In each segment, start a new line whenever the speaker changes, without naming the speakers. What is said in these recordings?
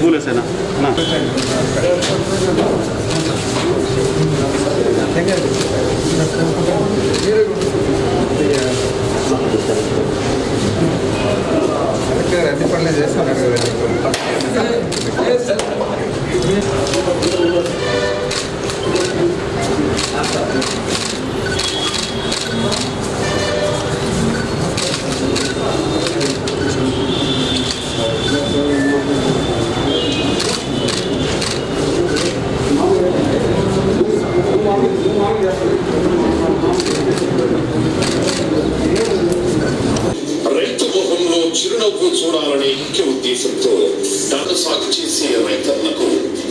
बोलेसेना ना
అన్ని పనులు చేస్తున్నారు
రైతు మొహంలో చిరునవ్వు చూడాలనే ముఖ్య ఉద్దేశంతో ధాన్యం సాగు చేసే రైతన్నకు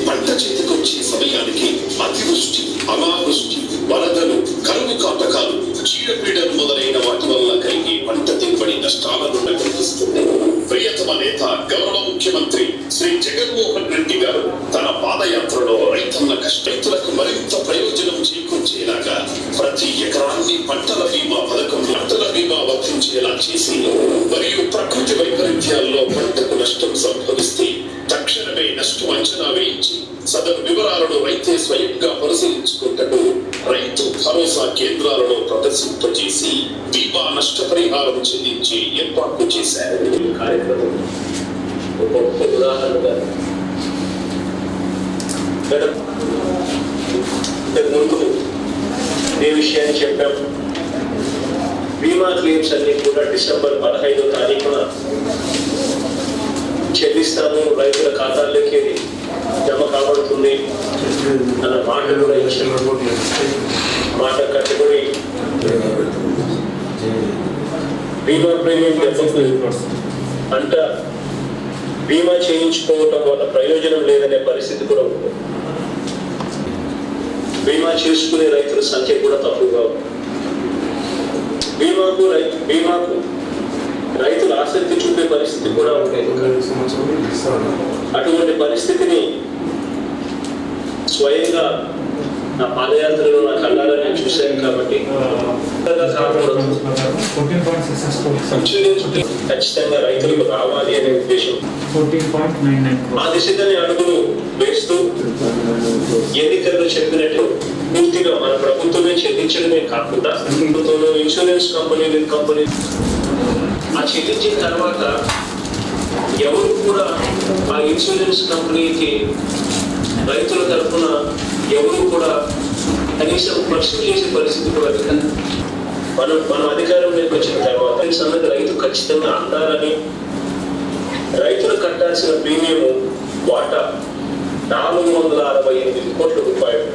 పంట చేతికొచ్చే సమయానికి అతివృష్టి, అనావృష్టి, వరదలు, కరువు కాటకాలు, చీడపీడలు మొదలైన వాటి వల్ల కలిగే పంట దిగుబడి నష్టాలను కలిగిస్తుంది. ప్రియతమ నేత గౌరవ ముఖ్యమంత్రి శ్రీ జగన్మోహన్ రెడ్డి గారు తన పాదయాత్రలో రైతన్న రైతులకు మరింత ప్రయోజనం చేకూర్చేలాగా ప్రతి ఎకరాన్ని పంటల బీమా పథకం పంటల బీమా వర్తించేలా చేసి మరియు ప్రకృతి వైపరీత్యాల్లో పంటకు నష్టం సంభవిస్తే తక్షణమే నష్టం అంచనా వేయించి సదరు వివరాలను రైతే స్వయంగా పరిశీలించుకుంటూ రైతు భరోసా కేంద్రాలలో ప్రదర్శింపజేసి బీమా నష్టపరిహారం చెల్లించి ఏర్పాట్లు చేశారు. కార్యక్రమం ఒక ఉదాహరణగా ముందు ఏ విషయాన్ని చెప్పాం. బీమా క్లెయిమ్స్ అన్ని కూడా డిసెంబర్ 15వ తారీఖున చెల్లిస్తాము, రైతుల ఖాతాల్లోకి జమ కాబడుతుంది అన్న మాట కూడా మాట కట్టుబడి బీమా ప్రీమియం అంట బీమా చేయించుకోవటం వల్ల ప్రయోజనం లేదనే పరిస్థితి కూడా ఉంది. బీమా చేసుకునే రైతుల సంఖ్య కూడా తక్కువగా ఉంది. బీమాకు రైతులు ఆసక్తి చూపే పరిస్థితి కూడా ఉండేది. అటువంటి పరిస్థితిని స్వయంగా నా పాదయాత్రలో నా కళ్ళారని చూశాను కాబట్టి ఖచ్చితంగా రైతులకు రావాలి అనే ఉద్దేశం ఆ దిశగానే అడుగులు వేస్తూ ఎన్నికల్లో చెప్పినట్టు పూర్తిగా మన ప్రభుత్వమే చెల్లించడమే కాకుండా ఇన్సూరెన్స్ కంపెనీ ఆ చెల్లించిన తర్వాత ఎవరు కూడా ఆ ఇన్సూరెన్స్ కంపెనీకి రైతుల తరఫున ఎవరు కూడా కనీసం ప్రశ్న చేసే పరిస్థితి కూడా మనం అధికారంలోకి వచ్చిన తర్వాత అన్నది రైతు ఖచ్చితంగా అందాలని రైతులు కట్టాల్సిన ప్రీమియం వాటా 468 కోట్ల రూపాయలు